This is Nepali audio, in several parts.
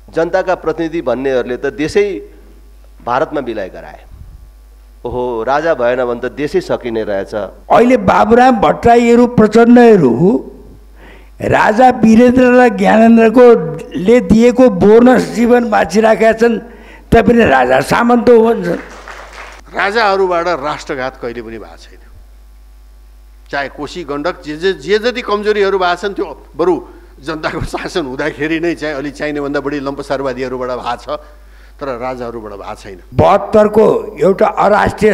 जनताका प्रतिनिधि भन्नेहरूले त देशै भारतमा बिलाइ गराए। ओहो, राजा भएन भने त देशै सकिने रहेछ। अहिले बाबुराम भट्टराईहरू प्रचण्डहरू राजा वीरेन्द्रलाई ज्ञानेन्द्रको ले दिएको बोनस जीवन बाँचिराखेका छन्, तैपनि राजा सामन्त हो भन्छन्। राजाहरूबाट राष्ट्रघात कहिले पनि भएको छैन। चाहे कोशी गण्डक जे जति कमजोरीहरू भएको छन् त्यो बरु जनताको शासन हुँदाखेरि नै चाहिँ अलि चाहिने भन्दा बढी लम्पसारवादीहरूबाट भएको छ, तर राजाहरूबाट भएको छैन। 72 को एउटा अराष्ट्रिय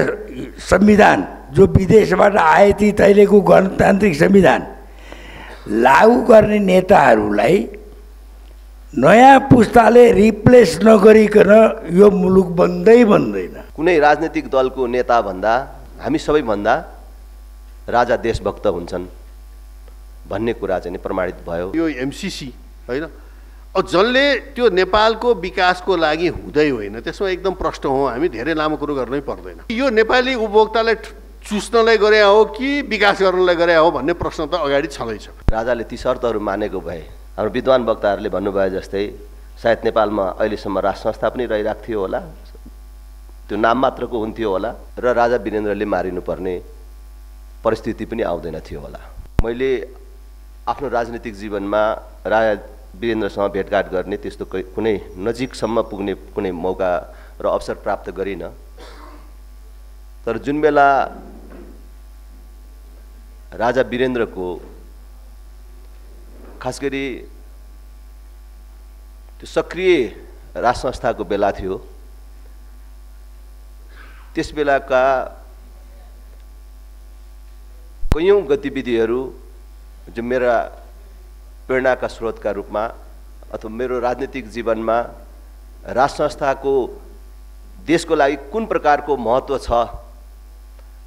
संविधान जो विदेशबाट आए ती तैलेको गणतान्त्रिक संविधान लागू गर्ने नेताहरूलाई नयाँ पुस्ताले रिप्लेस नगरिकन यो मुलुक बन्दैन। कुनै राजनीतिक दलको नेता भन्दा हामी सबैभन्दा राजा देशभक्त हुन्छन् भन्ने कुरा चाहिँ प्रमाणित भयो। यो एमसीसी होइन, जसले त्यो नेपालको विकासको लागि हुँदै होइन, त्यसमा एकदम प्रष्ट हौँ हामी, धेरै लामो कुरो गर्नै पर्दैन। यो नेपाली उपभोक्तालाई चुस्नलाई गरे हो कि विकास गर्नलाई गरे हो भन्ने प्रश्न त अगाडि छँदैछ। राजाले ती शर्तहरू मानेको भए हाम्रो विद्वान वक्ताहरूले भन्नुभयो जस्तै सायद नेपालमा अहिलेसम्म राज संस्था पनि रहिरहेको थियो होला, त्यो नाम मात्रको हुन्थ्यो होला, र राजा वीरेन्द्रले मारिनुपर्ने परिस्थिति पनि आउँदैन थियो होला। मैले आफ्नो राजनीतिक जीवनमा राजा वीरेन्द्रसँग भेटघाट गर्ने त्यस्तो कुनै नजिकसम्म पुग्ने कुनै मौका र अवसर प्राप्त गरिनँ। तर जुन बेला राजा वीरेन्द्रको खास गरी त्यो सक्रिय राज संस्थाको बेला थियो, त्यस बेलाका कयौं गतिविधिहरू जो मेरा प्रेरणाका स्रोतका रूपमा अथवा मेरो राजनीतिक जीवनमा राज संस्थाको देशको लागि कुन प्रकारको महत्त्व छ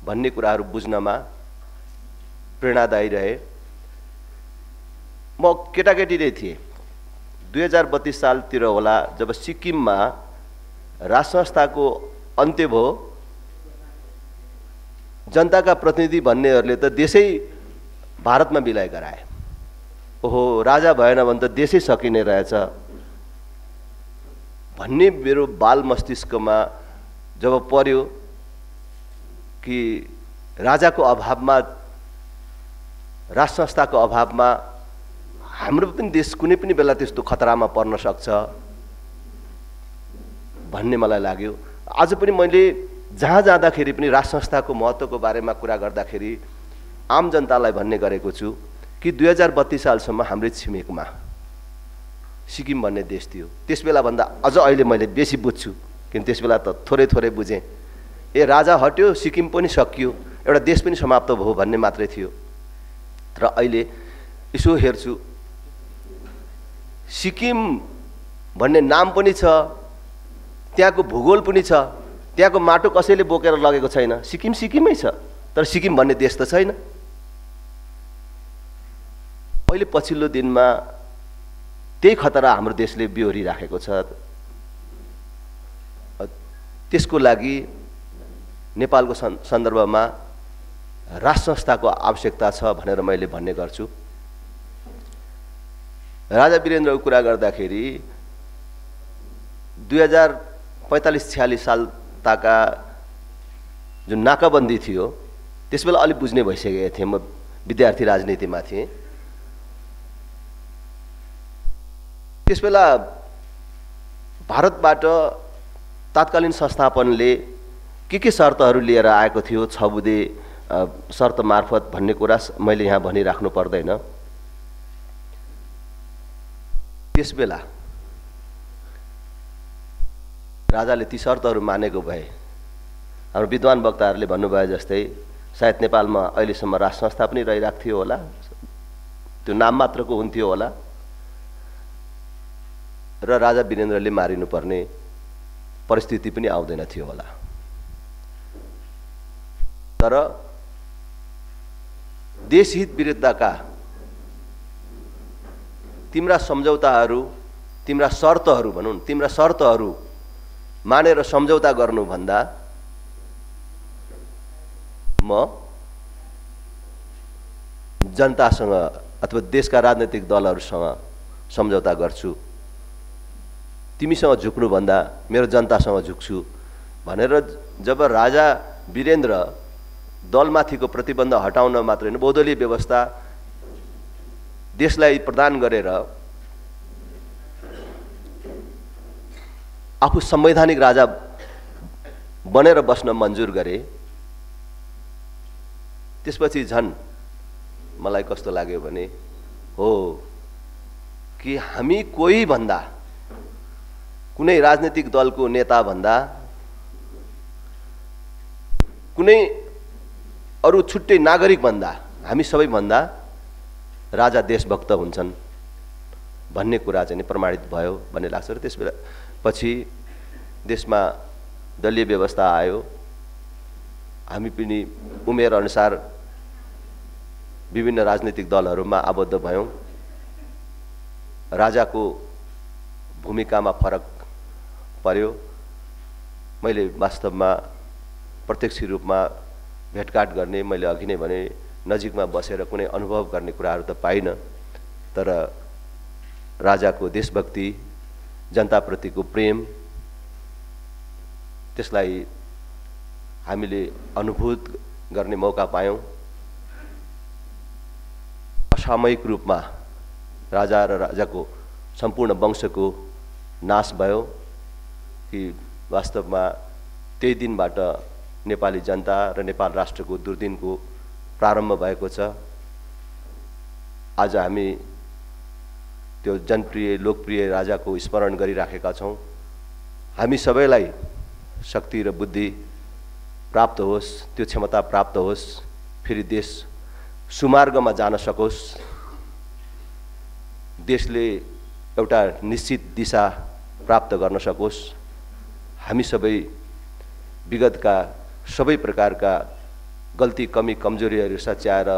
भन्ने कुराहरू बुझ्नमा प्रेरणादायी रहे। म केटाकेटी नै थिएँ, 2032 सालतिर होला, जब सिक्किममा राज संस्थाको अन्त्य भयो। जनताका प्रतिनिधि भन्नेहरूले त देशै भारतमा बिलाइ गराए। ओहो, राजा भएन भने त देशै सकिने रहेछ भन्ने मेरो बाल मस्तिष्कमा जब पर्यो कि राजाको अभावमा, राज संस्थाको अभावमा हाम्रो पनि देश कुनै पनि बेला त्यस्तो खतरामा पर्न सक्छ भन्ने मलाई लाग्यो। आज पनि मैले जहाँ जाँदाखेरि पनि राज संस्थाको महत्त्वको बारेमा कुरा गर्दाखेरि आम जनतालाई भन्ने गरेको छु कि 2032 सालसम्म हाम्रै छिमेकमा सिक्किम भन्ने देश थियो। त्यस बेला भन्दा अझ अहिले मैले बेसी बुझ्छु, किन त्यस बेला त थोरै थोरै बुझेँ। ए, राजा हट्यो, सिक्किम पनि सकियो, एउटा देश पनि समाप्त भयो भन्ने मात्रै थियो। र अहिले यसो हेर्छु, सिक्किम भन्ने नाम पनि छ, त्यहाँको भूगोल पनि छ, त्यहाँको माटो कसैले बोकेर लगेको छैन, सिक्किम सिक्किमै छ, तर सिक्किम भन्ने देश त छैन। अहिले पछिल्लो दिनमा त्यही खतरा हाम्रो देशले बिहोरिराखेको छ। त्यसको लागि नेपालको सन्दर्भमा राज संस्थाको आवश्यकता छ भनेर मैले भन्ने गर्छु। राजा वीरेन्द्रको कुरा गर्दाखेरि 2045-46 साल ताका जुन नाकाबन्दी थियो त्यसबेला अलि बुझ्ने भइसकेको थिएँ। म विद्यार्थी राजनीतिमा थिएँ। त्यसबेला भारतबाट तात्कालीन संस्थापनले के शर्तहरू लिएर आएको थियो, 6 बुँदे शर्त मार्फत भन्ने कुरा मैले यहाँ भनिराख्नु पर्दैन। त्यसबेला राजाले ती शर्तहरू मानेको भए हाम्रो विद्वान वक्ताहरूले भन्नुभयो जस्तै सायद नेपालमा अहिलेसम्म राज संस्था पनि रहिरहेको थियो होला, त्यो नाम मात्रको हुन्थ्यो होला, र राजा वीरेन्द्रले मारिनुपर्ने परिस्थिति पनि आउँदैन थियो होला। तर देशहित विरुद्धका तिम्रा सम्झौताहरू, तिम्रा शर्तहरू भनौँ, तिम्रा शर्तहरू मानेर सम्झौता गर्नुभन्दा म जनतासँग अथवा देशका राजनीतिक दलहरूसँग सम्झौता गर्छु तिमीसँग झुक्नुभन्दा मेरो जनतासँग झुक्छु भनेर जब राजा वीरेन्द्र दलमाथिको प्रतिबन्ध हटाउन मात्रै होइन, बहुदलीय व्यवस्था देशलाई प्रदान गरेर आफू संवैधानिक राजा बनेर बस्न मन्जुर गरे, त्यसपछि झन् मलाई कस्तो लाग्यो भने हो कि हामी कोही भन्दा, कुनै राजनीतिक दलको नेता भन्दा, कुनै अरू छुट्टै नागरिक भन्दा हामी सबैभन्दा राजा देशभक्त हुन्छन् भन्ने कुरा चाहिँ प्रमाणित भयो भन्ने लाग्छ। र त्यसबेला पछि देशमा दलीय व्यवस्था आयो, हामी पनि उमेर अनुसार विभिन्न राजनीतिक दलहरूमा आबद्ध भयौँ। राजाको भूमिकामा फरक पर्यो। मैले वास्तवमा प्रत्यक्ष रूपमा भेटघाट गर्ने, मैले अघि नै भने नजिकमा बसेर कुनै अनुभव गर्ने कुराहरू त पाइनँ, तर राजाको देशभक्ति, जनताप्रतिको प्रेम, त्यसलाई हामीले अनुभूत गर्ने मौका पायौँ। असामयिक रूपमा राजा र राजाको सम्पूर्ण वंशको नाश भयो कि वास्तवमा त्यही दिनबाट नेपाली जनता र नेपाल राष्ट्रको दुर्दिनको प्रारम्भ भएको छ। आज हामी त्यो जनप्रिय लोकप्रिय राजाको स्मरण गरिराखेका छौँ। हामी सबैलाई शक्ति र बुद्धि प्राप्त होस्, त्यो क्षमता प्राप्त होस्, फेरि देश सुमार्गमा जान सकोस्, देशले एउटा निश्चित दिशा प्राप्त गर्न सकोस्। हामी सबै विगतका सबै प्रकारका गल्ती, कमी, कमजोरीहरू सच्याएर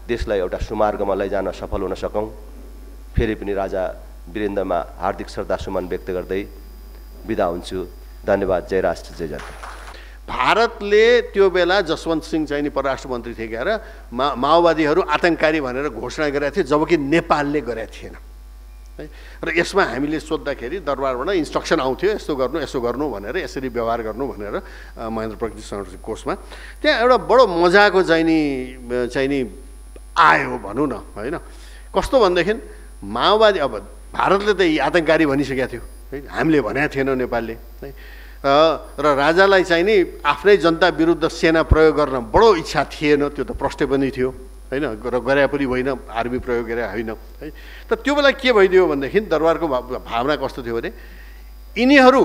देशलाई एउटा सुमार्गमा लैजान सफल हुन सकौँ। फेरि पनि राजा वीरेन्द्रमा हार्दिक श्रद्धासुमन व्यक्त गर्दै बिदा हुन्छु। धन्यवाद। जय राष्ट्र, जय जनता। भारतले त्यो बेला जसवन्त सिंह चाहिँ नि परराष्ट्र मन्त्री थिए गएर माओवादीहरू आतङ्ककारी भनेर घोषणा गरेका थिए, जबकि नेपालले गरेका थिएन है। र यसमा हामीले सोद्धाखेरि दरबारबाट इन्स्ट्रक्सन आउँथ्यो, यस्तो गर्नु, यसो गर्नु भनेर, यसरी व्यवहार गर्नु भनेर महेन्द्र प्रगति संरक्षण कोषमा। त्यहाँ एउटा बडो मजाको चाहिँ नि आयो भनौँ न होइन। कस्तो भनेदेखि माओवादी, अब भारतले त आतङ्ककारी भनिसकेको थियो है, हामीले भनेको थिएन नेपालले है। र राजालाई चाहिँ नि आफ्नै जनता विरुद्ध सेना प्रयोग गर्न बडो इच्छा थिएन, त्यो त प्रष्ट पनि थियो होइन, र गरे पनि होइन, आर्मी प्रयोग गरे होइन है। त त्यो बेला के भइदियो भनेदेखि दरबारको भावना कस्तो थियो भने यिनीहरू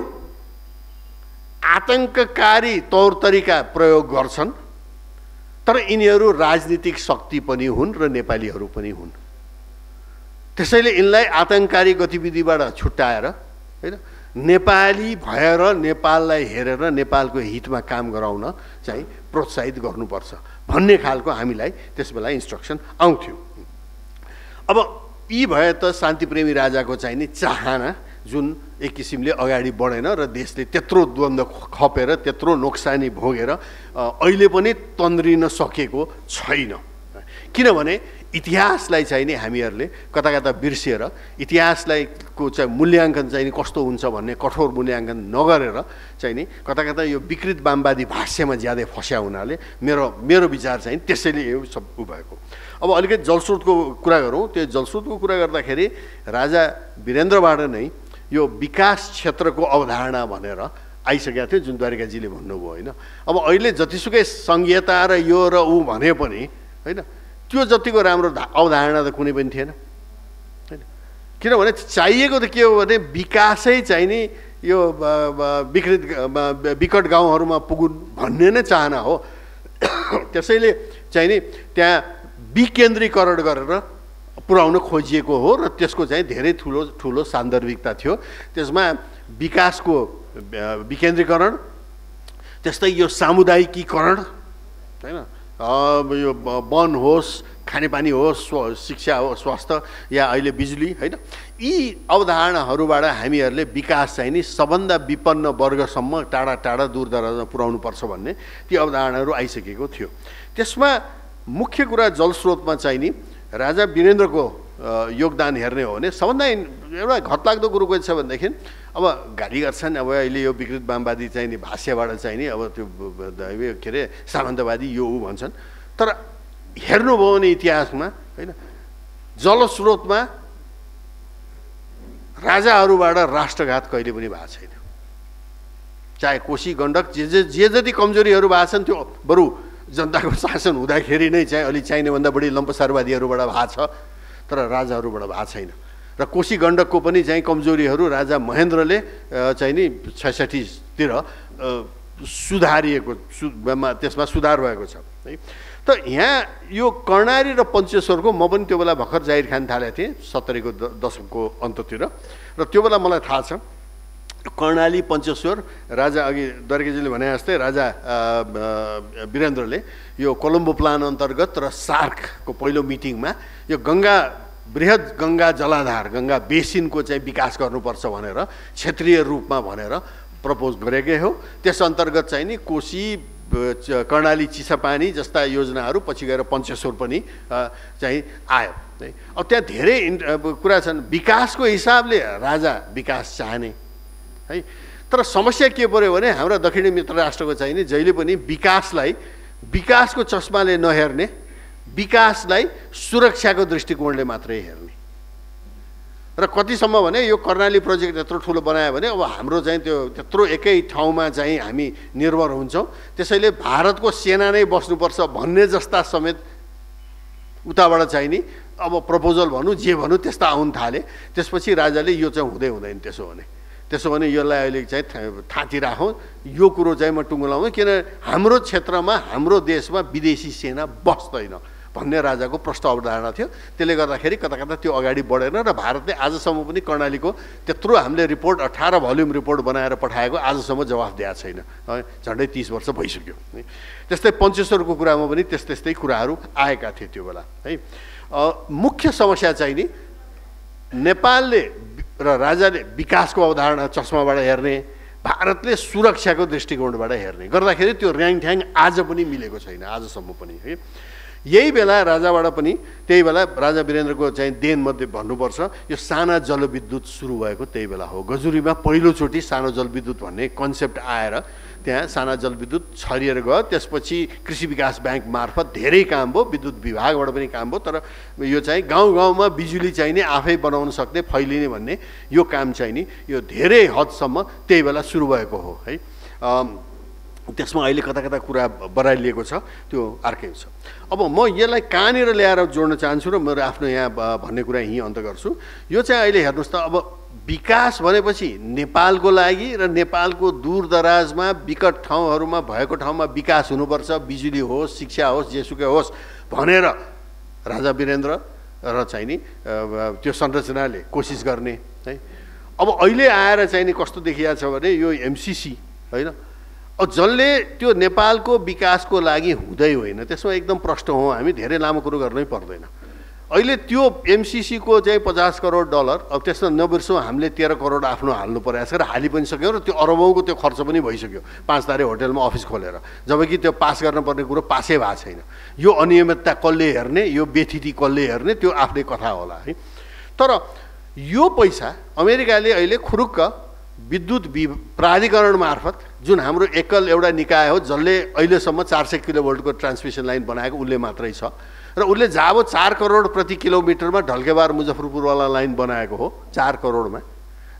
आतङ्ककारी तौर तरिका प्रयोग गर्छन्, तर यिनीहरू राजनीतिक शक्ति पनि हुन् र नेपालीहरू पनि हुन्। त्यसैले यिनलाई आतङ्ककारी गतिविधिबाट छुट्याएर होइन, नेपाली भएर नेपाललाई हेरेर नेपालको हितमा काम गराउन चाहिँ प्रोत्साहित गर्नुपर्छ भन्ने खालको हामीलाई त्यसबेला इन्स्ट्रक्सन आउँथ्यो। अब यी भए त शान्तिप्रेमी राजाको चाहिँ नि चाहना जुन एक किसिमले अगाडि बढेन र देशले त्यत्रो द्वन्द्व खपेर त्यत्रो नोक्सानी भोगेर अहिले पनि तन्द्रिन सकेको छैन। किनभने इतिहासलाई चाहिँ नि हामीहरूले कता कता बिर्सिएर इतिहासलाई को चाहिँ मूल्याङ्कन चाहिँ नि कस्तो हुन्छ भन्ने कठोर मूल्याङ्कन नगरेर चाहिँ नि कता कता यो विकृत वामवादी भाष्यमा ज्यादै फस्या हुनाले मेरो विचार चाहिँ त्यसैले यो सब भएको। अब अलिकति जलस्रोतको कुरा गरौँ। त्यो जलस्रोतको कुरा गर्दाखेरि राजा वीरेन्द्रबाट नै यो विकास क्षेत्रको अवधारणा भनेर आइसकेको थियो, जुन द्वारिकाजीले भन्नुभयो होइन। अब अहिले जतिसुकै सङ्घीयता र यो र ऊ भने पनि होइन, त्यो जतिको राम्रो अवधारणा त कुनै पनि थिएन होइन। किनभने चाहिएको त के हो भने विकासै चाहिँ नि यो विकट गाउँहरूमा पुगुन् भन्ने नै चाहना हो। त्यसैले चाहिँ नि त्यहाँ विकेन्द्रीकरण गरेर पुर्याउन खोजिएको हो र त्यसको चाहिँ धेरै ठुलो सान्दर्भिकता थियो। त्यसमा विकासको विकेन्द्रीकरण, त्यस्तै यो सामुदायिकीकरण होइन, यो वन होस्, खानेपानी होस्, शिक्षा होस्, स्वास्थ्य या अहिले बिजुली होइन, यी अवधारणाहरूबाट हामीहरूले विकास चाहिँ नि सबभन्दा विपन्न वर्गसम्म टाढा टाढा दूरदराजमा पुर्याउनु पर्छ भन्ने ती अवधारणाहरू आइसकेको थियो। त्यसमा मुख्य कुरा जलस्रोतमा चाहिँ नि राजा वीरेन्द्रको योगदान हेर्ने हो भने सबभन्दा एउटा घतलाग्दो कुरो के छ भनेदेखि अब गाली गर्छन् अब अहिले यो विकृत वामवादी चाहिँ नि भाष्यबाट चाहिँ नि अब त्यो के अरे सामन्तवादी यो ऊ भन्छन्। तर हेर्नुभयो भने इतिहासमा होइन जलस्रोतमा राजाहरूबाट राष्ट्रघात कहिले पनि भएको छैन। चाहे कोशी गण्डक जे जति कमजोरीहरू भएको छन् त्यो बरु जनताको शासन हुँदाखेरि नै चाहिँ अलि चाहिनेभन्दा बढी लम्पसारवादीहरूबाट भएको छ, तर राजाहरूबाट भएको छैन। र कोशी गण्डकको पनि चाहिँ कमजोरीहरू राजा महेन्द्रले चाहिँ नि 66तिर सुधारिएको त्यसमा सुधार भएको छ है। त यहाँ यो कर्णाली र पञ्चेश्वरको म पनि त्यो बेला भर्खर जाहिर खान थालेको थिएँ 70को दशकको अन्ततिर, र त्यो बेला मलाई थाहा छ कर्णाली पञ्चेश्वर राजा अघि द्वारकेजीले भने जस्तै राजा वीरेन्द्रले यो कोलम्बो प्लान अन्तर्गत र सार्कको पहिलो मिटिङमा यो बृहत गङ्गा जलाधार गङ्गा बेसिनको चाहिँ विकास गर्नुपर्छ भनेर क्षेत्रीय रूपमा भनेर प्रपोज गरेकै हो। त्यस अन्तर्गत चाहिँ नि कोशी कर्णाली चिसापानी जस्ता योजनाहरू पछि गएर पञ्चेश्वर पनि चाहिँ आयो है। अब त्यहाँ धेरै कुरा छन्। विकासको हिसाबले राजा विकास चाहने है, तर समस्या के पर्यो भने हाम्रा दक्षिणी मित्र राष्ट्रको चाहिँ नि जहिले पनि विकासको चस्माले नहेर्ने, विकासलाई सुरक्षाको दृष्टिकोणले मात्रै हेर्ने। र कतिसम्म भने यो कर्णाली प्रोजेक्ट यत्रो ठुलो बनायो भने अब हाम्रो चाहिँ त्यो त्यत्रो एकै ठाउँमा चाहिँ हामी निर्भर हुन्छौँ, त्यसैले भारतको सेना नै बस्नुपर्छ भन्ने जस्ता समेत उताबाट चाहिँ नि अब प्रपोजल भनौँ जे भनौँ त्यस्ता आउन थाले। त्यसपछि राजाले यो चाहिँ हुँदैन त्यसो भने यसलाई अहिले चाहिँ थाँती राखौँ, यो कुरो चाहिँ म टुङ्गो लाउँ, किन हाम्रो क्षेत्रमा हाम्रो देशमा विदेशी सेना बस्दैन भन्ने राजाको प्रष्ट अवधारणा थियो। त्यसले गर्दाखेरि कता कता त्यो अगाडि बढेन र भारतले आजसम्म पनि कर्णालीको त्यत्रो हामीले रिपोर्ट 18 भोल्युम रिपोर्ट बनाएर पठाएको आजसम्म जवाफ दिएको छैन। झन्डै 30 वर्ष भइसक्यो। त्यस्तै पञ्चेश्वरको कुरामा पनि त्यस्तै कुराहरू आएका थिए त्यो बेला है। मुख्य समस्या चाहिँ नि नेपालले र राजाले विकासको अवधारणा चस्माबाट हेर्ने, भारतले सुरक्षाको दृष्टिकोणबाट हेर्ने गर्दाखेरि त्यो ऱ्याङठ्याङ आज पनि मिलेको छैन आजसम्म पनि है। यही बेला राजाबाट पनि त्यही बेला राजा वीरेन्द्रको चाहिँ देनमध्ये भन्नुपर्छ यो साना जलविद्युत सुरु भएको त्यही बेला हो। गजुरीमा पहिलोचोटि सानो जलविद्युत भन्ने कन्सेप्ट आएर त्यहाँ साना जलविद्युत छरिएर गयो। त्यसपछि कृषि विकास ब्याङ्क मार्फत धेरै काम भयो, विद्युत विभागबाट पनि काम भयो, तर यो चाहिँ गाउँ गाउँमा बिजुली चाहिने आफै बनाउन सक्ने फैलिने भन्ने यो काम चाहिँ नि यो धेरै हदसम्म त्यही बेला सुरु भएको हो है। त्यसमा अहिले कता कता कुरा बढाइलिएको छ त्यो अर्कै छ। अब म यसलाई कहाँनिर ल्याएर जोड्न चाहन्छु र मेरो आफ्नो यहाँ भन्ने कुरा यहीँ अन्त गर्छु। यो चाहिँ अहिले हेर्नुहोस् त अब विकास भनेपछि नेपालको लागि र नेपालको दूरदराजमा विकट ठाउँहरूमा भएको ठाउँमा विकास हुनुपर्छ, बिजुली होस्, शिक्षा होस्, जेसुकै होस् भनेर राजा वीरेन्द्र र चाहिँ नि त्यो संरचनाले कोसिस गर्ने है। अब अहिले आएर चाहिँ नि कस्तो देखिएको छ भने यो एमसिसी होइन, अब जसले त्यो नेपालको विकासको लागि हुँदै होइन त्यसमा एकदम प्रष्ट हौँ हामी, धेरै लामो कुरो गर्नै पर्दैन। अहिले त्यो एमसिसीको चाहिँ 50 करोड डलर अब त्यसमा नबिर्सौँ हामीले 13 करोड आफ्नो हाल्नु परेको छ र हालि पनि सक्यौँ र त्यो अरबौँको त्यो खर्च पनि भइसक्यो 5 तारे होटलमा अफिस खोलेर, जबकि त्यो पास गर्नुपर्ने कुरो पासै भएको छैन। यो अनियमितता कसले हेर्ने, यो बेथिति कसले हेर्ने त्यो आफ्नै कथा होला है। तर यो पैसा अमेरिकाले अहिले खुरुक्क विद्युत प्राधिकरण मार्फत जुन हाम्रो एकल एउटा निकाय हो जसले अहिलेसम्म 400 किलोभोल्टको ट्रान्समिसन लाइन बनाएको उसले मात्रै छ र उसले जाबो 4 करोड प्रति किलोमिटरमा ढल्केबार मुजफ्फरपुरवाला लाइन बनाएको हो 4 करोडमा,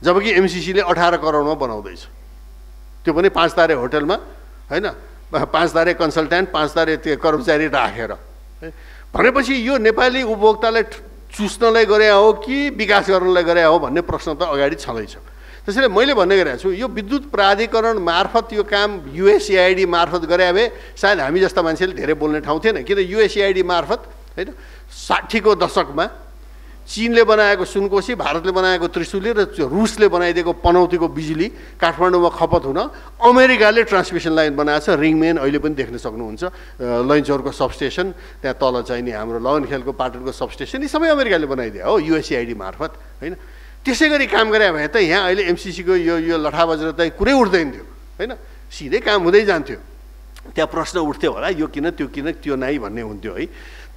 जबकि एमसिसीले 18 करोडमा बनाउँदैछ। त्यो पनि 5 तारे होटलमा होइन, 5 तारे कन्सल्ट्यान्ट, 5 तारे त्यो कर्मचारी राखेर। भनेपछि यो नेपाली उपभोक्तालाई चुस्नलाई गरे हो कि विकास गर्नलाई गरे हो भन्ने प्रश्न त अगाडि छँदैछ। त्यसैले मैले भन्ने गरेको छु यो विद्युत प्राधिकरण मार्फत यो काम युएसएआइडी मार्फत गरे भए सायद हामी जस्ता मान्छेले धेरै बोल्ने ठाउँ थिएन, किन युएसएआइडी मार्फत होइन 60को दशकमा चीनले बनाएको सुनकोशी, भारतले बनाएको त्रिशुली र रुसले बनाइदिएको पनौतीको बिजुली काठमाडौँमा खपत हुन अमेरिकाले ट्रान्समिसन लाइन बनाएको छ। रिङमेन अहिले पनि देख्न सक्नुहुन्छ, लैनचौरको सबस्टेसन, त्यहाँ तल चाहिँ नि हाम्रो लगनखेलको पाटनको सबस्टेसन, यी सबै अमेरिकाले बनाइदियो हो युएसएआइडी मार्फत होइन। त्यसै गरी काम गरे भए त यहाँ अहिले एमसिसीको यो लठा बजेर त कुरै उठ्दैन थियो होइन, सिधै काम हुँदै जान्थ्यो। त्यहाँ प्रश्न उठ्थ्यो होला यो किन त्यो किन त्यो नाइ भन्ने हुन्थ्यो है।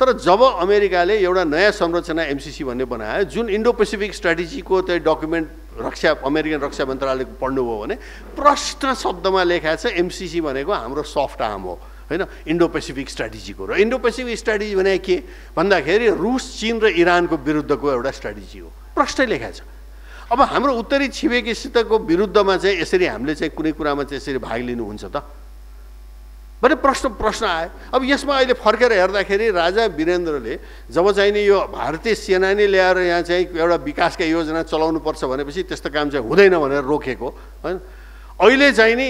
तर जब अमेरिकाले एउटा नयाँ संरचना एमसिसी भन्ने बनायो, जुन इन्डो पेसिफिक स्ट्राटेजीको चाहिँ डकुमेन्ट अमेरिकन रक्षा मन्त्रालयको पढ्नुभयो भने प्रष्ट शब्दमा लेखा छ एमसिसी भनेको हाम्रो सफ्ट आर्म हो होइन, इन्डो पेसिफिक स्ट्राटेजीको। र इन्डो पेसिफिक स्ट्राटेजी भने के भन्दाखेरि रुस, चीन र इरानको विरुद्धको एउटा स्ट्राटेजी हो, प्रष्टै लेखा छ। अब हाम्रो उत्तरी छिमेकीसितको विरुद्धमा चाहिँ यसरी हामीले चाहिँ कुनै कुरामा चाहिँ यसरी भाग लिनुहुन्छ त भने प्रश्न आयो। अब यसमा अहिले फर्केर हेर्दाखेरि राजा वीरेन्द्रले जब चाहिँ नि यो भारतीय सेनानी ल्याएर यहाँ चाहिँ एउटा विकासका योजना चलाउनुपर्छ भनेपछि त्यस्तो काम चाहिँ हुँदैन भनेर रोकेको होइन। अहिले चाहिँ नि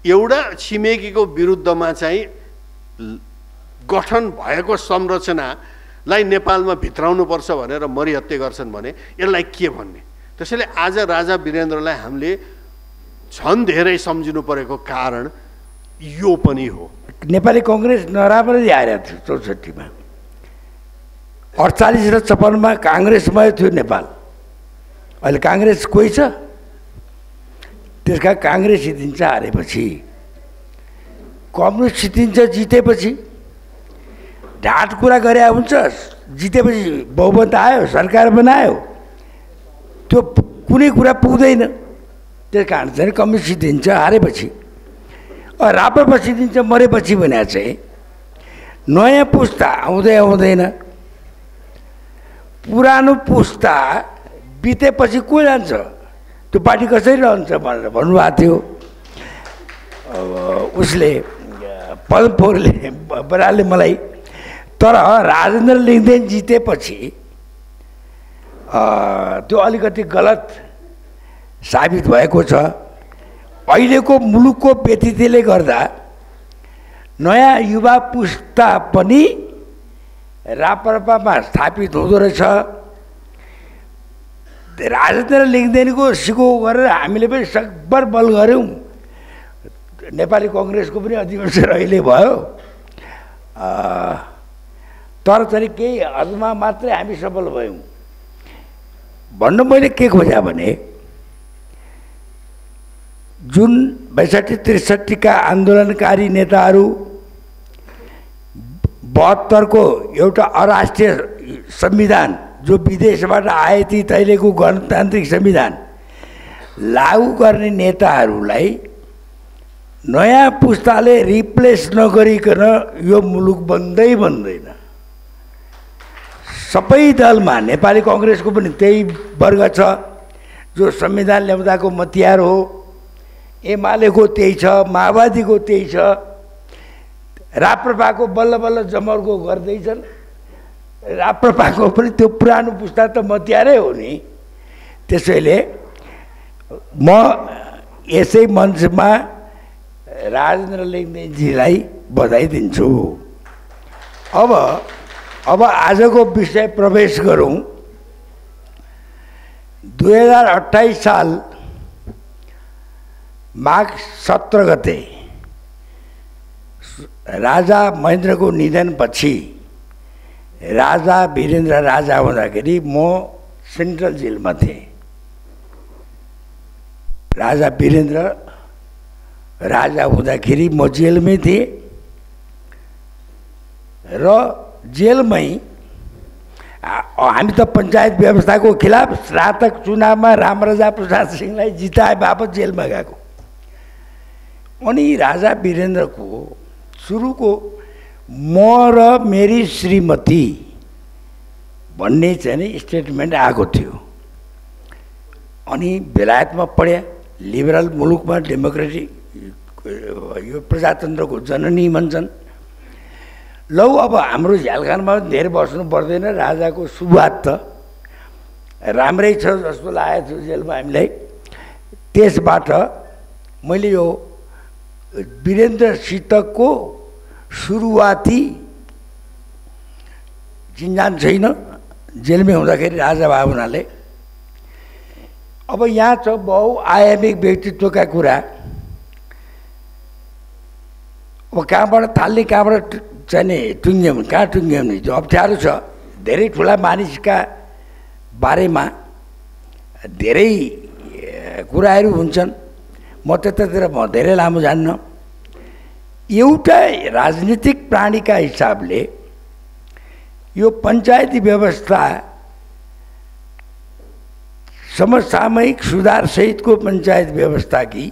एउटा छिमेकीको विरुद्धमा चाहिँ गठन भएको संरचनालाई नेपालमा भित्राउनुपर्छ भनेर मरिहत्ते गर्छन् भने यसलाई के भन्ने। त्यसैले आज राजा वीरेन्द्रलाई हामीले झन् धेरै सम्झिनु परेको कारण यो पनि हो। नेपाली कङ्ग्रेस नराम्ररी हारेको थियो 64मा, 48 र 56मा काङ्ग्रेसमय थियो नेपाल। अहिले काङ्ग्रेस कोही छ? त्यसका काङ्ग्रेस जितिन्छ हारेपछि, कम्युनिस्ट जितिन्छ जितेपछि। ढाँट कुरा गरे हुन्छ, जितेपछि बहुमत आयो, सरकार बनायो, त्यो कुनै कुरा पुग्दैन। त्यस कारण चाहिँ कम्युनिस्ट जितिन्छ हारेपछि। राप्रपा जितिन्छ मरेपछि भने चाहिँ नयाँ पुस्ता आउँदै आउँदैन। पुरानो पुस्ता बितेपछि को जान्छ, त्यो पार्टी कसरी रहन्छ भनेर भन्नुभएको थियो उसले, पवन पोखरेलले बरालले मलाई। तर राजेन्द्र लिङ्गदेन जितेपछि त्यो अलिकति गलत साबित भएको छ। अहिलेको मुलुकको व्यतिथिले गर्दा नयाँ युवा पुस्ता पनि राप्रपामा स्थापित हुँदो रहेछ। राजेन्द्र लिङ्गदेनको सिको गरेर हामीले पनि सकभर बल गऱ्यौँ। नेपाली कङ्ग्रेसको पनि अधिवेशन अहिले भयो, तर चाहिँ केही हदमा मात्रै हामी सफल भयौँ। भन्नु मैले के खोजेँ भने जुन 62-63 का आन्दोलनकारी नेताहरू 72 को एउटा अराष्ट्रिय संविधान जो विदेशबाट आए ती तैलेको गणतान्त्रिक संविधान लागू गर्ने नेताहरूलाई नयाँ पुस्ताले रिप्लेस नगरिकन यो मुलुक बन्दै बन्दैन। सबै दलमा नेपाली कङ्ग्रेसको पनि त्यही वर्ग छ जो संविधान ल्याउँदाको मतियार हो, एमालेको त्यही छ, माओवादीको त्यही छ, राप्रपाको बल्ल बल्ल जमर्को गर्दैछन्। राप्रपाको पनि त्यो पुरानो पुस्ता त मतियारै हो नि। त्यसैले म यसै मञ्चमा राजेन्द्र लिङ्गदेनजीलाई बधाई दिन्छु। अब आजको विषय प्रवेश गरौँ। 2028 साल माघ 17 गते राजा महेन्द्रको निधनपछि राजा वीरेन्द्र राजा हुँदाखेरि म सेन्ट्रल जेलमा थिएँ। राजा वीरेन्द्र राजा हुँदाखेरि म जेलमै थिएँ र जेलमै हामी त पञ्चायत व्यवस्थाको खिलाफ स्नातक चुनावमा रामराजा प्रसाद सिंहलाई जिताए बापत जेलमा गएको। अनि राजा वीरेन्द्रको सुरुको म र मेरी श्रीमती भन्ने चाहिँ नि स्टेटमेन्ट आएको थियो। अनि बेलायतमा पढ्या, लिबरल मुलुकमा डेमोक्रेटिक यो प्रजातन्त्रको जननी भन्छन्। लौ अब हाम्रो झ्यालखानमा धेरै बस्नु पर्दैन, राजाको सुरुवात त राम्रै छ जस्तो लागेको थियो जेलमा हामीलाई। त्यसबाट मैले यो वीरेन्द्रसितको सुरुवाती चिन्जान छैन, जेलमै हुँदाखेरि राजा भए हुनाले। अब यहाँ छ बहुआयामिक व्यक्तित्वका कुरा। अब कहाँबाट थाल्ने, कहाँबाट चाहिँ टुङ्ग्याउने, कहाँ टुङ्ग्याउने जो अप्ठ्यारो छ। धेरै ठुला मानिसका बारेमा धेरै कुराहरू हुन्छन्, म त्यतातिर धेरै लामो जान्न। एउटा राजनीतिक प्राणीका हिसाबले यो पञ्चायती व्यवस्था समसामयिक सुधारसहितको पञ्चायत व्यवस्था कि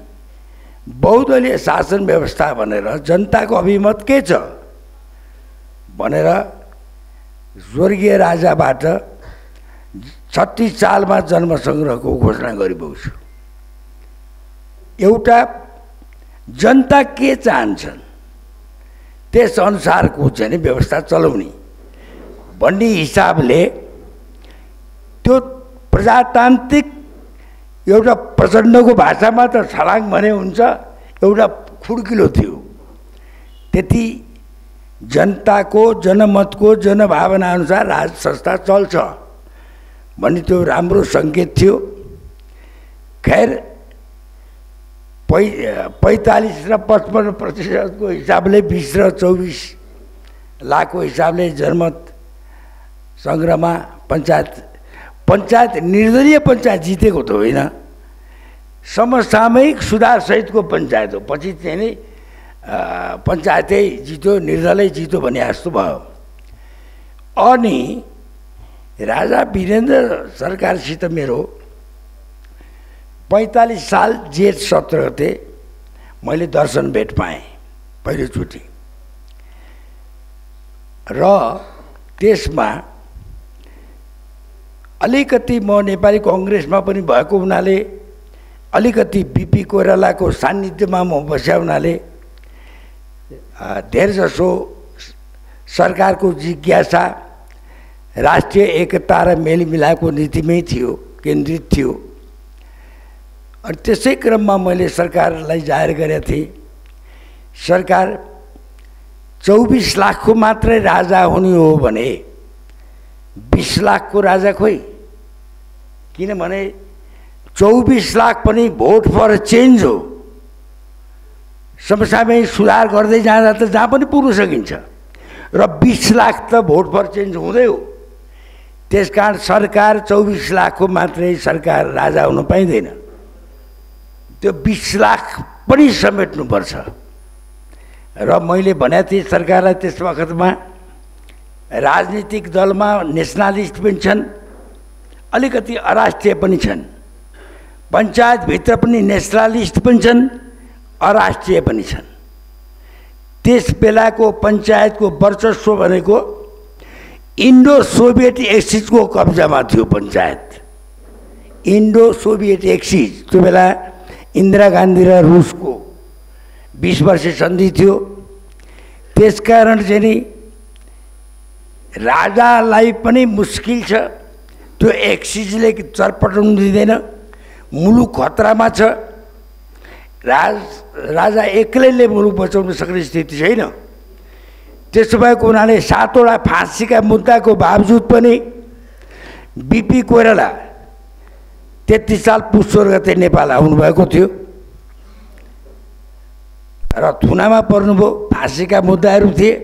बहुदलीय शासन व्यवस्था भनेर जनताको अभिमत के छ भनेर स्वर्गीय राजाबाट 36 सालमा जन्मसङ्ग्रहको घोषणा गरिरहेको छु। एउटा जनता के चाहन्छन् त्यसअनुसारको चाहिँ व्यवस्था चलाउने भन्ने हिसाबले त्यो प्रजातान्त्रिक एउटा प्रचण्डको भाषामा त छलाङ भने हुन्छ, एउटा खुड्किलो थियो। त्यति जनताको जनमतको जनभावना अनुसार राज संस्था चल्छ भन्ने त्यो राम्रो सङ्केत थियो। खैर 45 र 55% को हिसाबले 20 र 24 लाखको हिसाबले जनमत सङ्ग्रहमा पञ्चायत निर्दलीय पञ्चायत जितेको त होइन, समसामयिक सुधारसहितको पञ्चायत हो। पछि चाहिँ नि पञ्चायतै जित्यो, निर्दलै जित्यो भने जस्तो भयो। अनि राजा वीरेन्द्र सरकारसित मेरो 45 साल जेठ 17 गते मैले दर्शन भेट पाएँ पहिलोचोटि। र त्यसमा अलिकति म नेपाली कङ्ग्रेसमा पनि भएको हुनाले, अलिकति बीपी कोइरालाको सान्निध्यमा म बस्या हुनाले धेरैजसो सरकारको जिज्ञासा राष्ट्रिय एकता र मेलमिलापको नीतिमै थियो, केन्द्रित थियो। अनि त्यसै क्रममा मैले सरकारलाई जाहेर गरेका थिएँ, सरकार 24 लाखको मात्रै राजा हुने हो भने 20 लाखको राजा खोइ, किनभने 24 लाख पनि भोट फर चेन्ज हो। समसामयिक सुधार गर्दै जाँदा त जहाँ पनि पुग्न सकिन्छ, र 20 लाख त भोट फर चेन्ज हुँदै हो। त्यसकारण सरकार 24 लाखको मात्रै सरकार राजा हुन पाइँदैन, त्यो 20 लाख पनि समेट्नुपर्छ। र मैले भनेको थिएँ सरकारलाई त्यस वखतमा, राजनीतिक दलमा नेसनलिस्ट पनि छन्, अलिकति अराष्ट्रिय पनि छन्, पञ्चायतभित्र पनि नेसनलिस्ट पनि छन्, अराष्ट्रिय पनि छन्। त्यस बेलाको पञ्चायतको वर्चस्व भनेको इन्डो सोभियत एक्सिसको कब्जामा थियो पञ्चायत। इन्डो सोभियत एक्सिस त्यो बेला इन्दिरा गान्धी र रुसको 20 वर्षे सन्धि थियो। त्यसकारण चाहिँ नि राजालाई पनि मुस्किल छ, त्यो एक्सिसले चरपटाउनु दिँदैन, मुलुक खतरामा छ। राजा एक्लैले मुलुक बचाउन सक्ने स्थिति छैन। त्यसो भएको हुनाले 7 वटा फाँसीका मुद्दाको बावजुद पनि बीपी कोइराला 33 साल पुस 16 गते नेपाल आउनुभएको थियो र थुनामा पर्नुभयो। फाँसीका मुद्दाहरू थिए।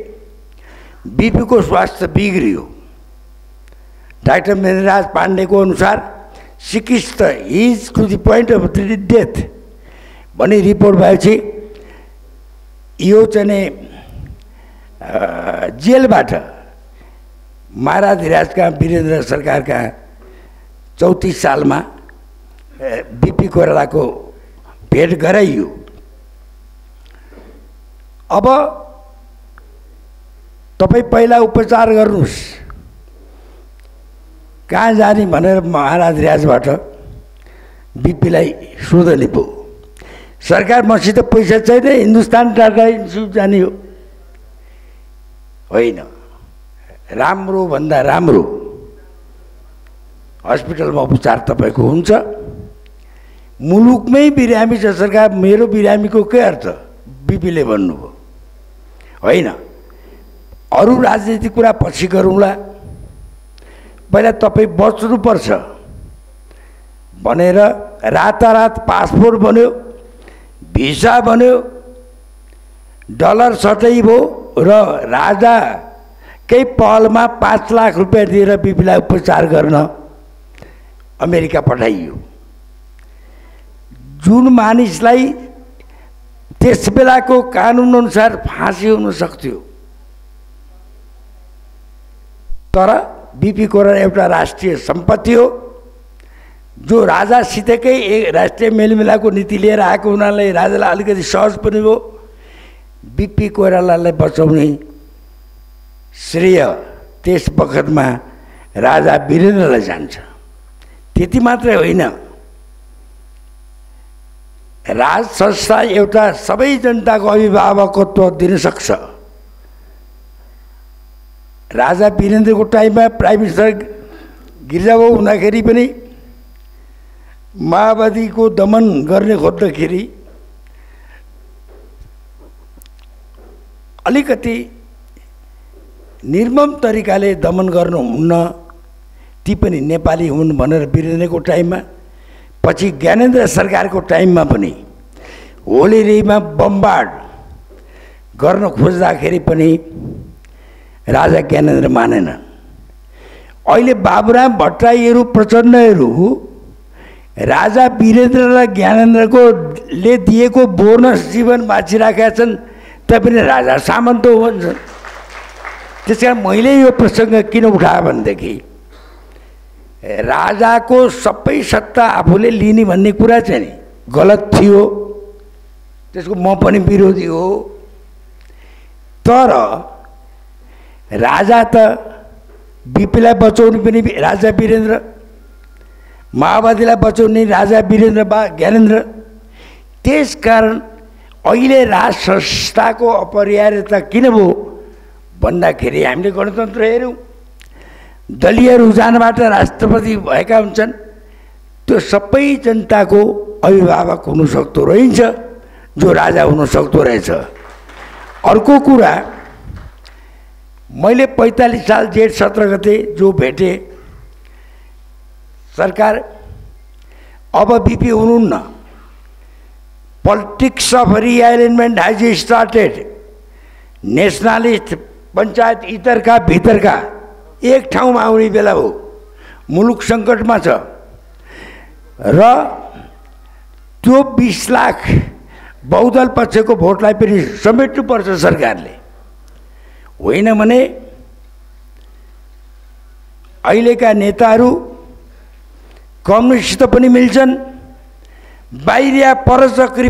बीपीको स्वास्थ्य बिग्रियो। डाक्टर महेन्द्रराज पाण्डेको अनुसार sickest is to the point of death भन्ने रिपोर्ट भएपछि यो चाहिँ जेलबाट महाराजधिराजका वीरेन्द्र सरकारका 34 सालमा बीपी कोइरालाको भेट गराइयो। अब तपाईँ पहिला उपचार गर्नुहोस्, कहाँ जाने भनेर महाराजधिराजबाट बीपीलाई सोधनी भयो। सरकार मसित पैसा छैन, हिन्दुस्तान टाटा इन्स्टिच्युट जाने हो। होइन, राम्रो भन्दा राम्रो हस्पिटलमा उपचार तपाईँको हुन्छ। मुलुकमै बिरामी छ सरकार, मेरो बिरामीको के अर्थ बीपीले भन्नुभयो। होइन, अरू राजनीतिक कुरा पछि गरौँला, पहिला तपाईँ बच्नुपर्छ भनेर रातारात पासपोर्ट बन्यो, भिसा बन्यो, डलर सटै भयो र राजाकै पहलमा 5 लाख रुपियाँ दिएर बीपीलाई उपचार गर्न अमेरिका पठाइयो। जुन मानिसलाई त्यस बेलाको कानुन अनुसार फाँसी हुन सक्थ्यो, तर बिपी कोइराला एउटा राष्ट्रिय सम्पत्ति हो, जो राजासितकै एक राष्ट्रिय मेलमिलापको नीति लिएर आएको हुनाले राजालाई अलिकति सहज पनि हो। बिपी कोइरालालाई बचाउने श्रेय त्यस बखतमा राजा वीरेन्द्रलाई जान्छ। त्यति मात्रै होइन, राज संस्था एउटा सबै जनताको अभिभावकत्व दिन सक्छ। राजा वीरेन्द्रको टाइममा प्राइम मिनिस्टर गिरिजाबाबु हुँदाखेरि पनि माओवादीको दमन गर्ने खोज्दाखेरि अलिकति निर्मम तरिकाले दमन गर्नुहुन्न, ती पनि नेपाली हुन् भनेर वीरेन्द्रको टाइममा। पछि ज्ञानेन्द्र सरकारको टाइममा पनि होलीमा बमबार्ड गर्न खोज्दाखेरि पनि राजा ज्ञानेन्द्र मानेन। अहिले बाबुराम भट्टराईहरू प्रचण्डहरू राजा वीरेन्द्र र ज्ञानेन्द्रको ले दिएको बोनस जीवन बाँचिराखेका छन्, तैपनि राजा सामन्त हो भन्छन्। त्यस कारण मैले यो प्रसङ्ग किन उठाएँ भनेदेखि राजाको सबै सत्ता आफूले लिने भन्ने कुरा चाहिँ नि गलत थियो, त्यसको म पनि विरोधी हो। तर राजा त बिपीलाई बचाउने पनि राजा वीरेन्द्र, माओवादीलाई बचाउने राजा वीरेन्द्र बा ज्ञानेन्द्र। त्यसकारण अहिले राज संस्थाको अपरिहार्यता किन भयो भन्दाखेरि हामीले गणतन्त्र हेऱ्यौँ, दलीय रुझानबाट राष्ट्रपति भएका हुन्छन्, त्यो सबै जनताको अभिभावक हुन सक्दो रहन्छ, जो राजा हुन सक्दो रहेछ। अर्को कुरा, मैले 45 साल जेठ 17 गते जो भेटे सरकार, अब बिपी हुनुहुन्न। Politics of realignment has started. Nationalist Panchayat इतरका भितरका एक ठाउँमा आउने बेला हो। मुलुक सङ्कटमा छ र त्यो 20 लाख बहुदल पक्षको भोटलाई पनि समेट्नुपर्छ सरकारले। होइन भने अहिलेका नेताहरू कम्युनिस्ट पनि मिल्छन्, बाहिरिया परचक्री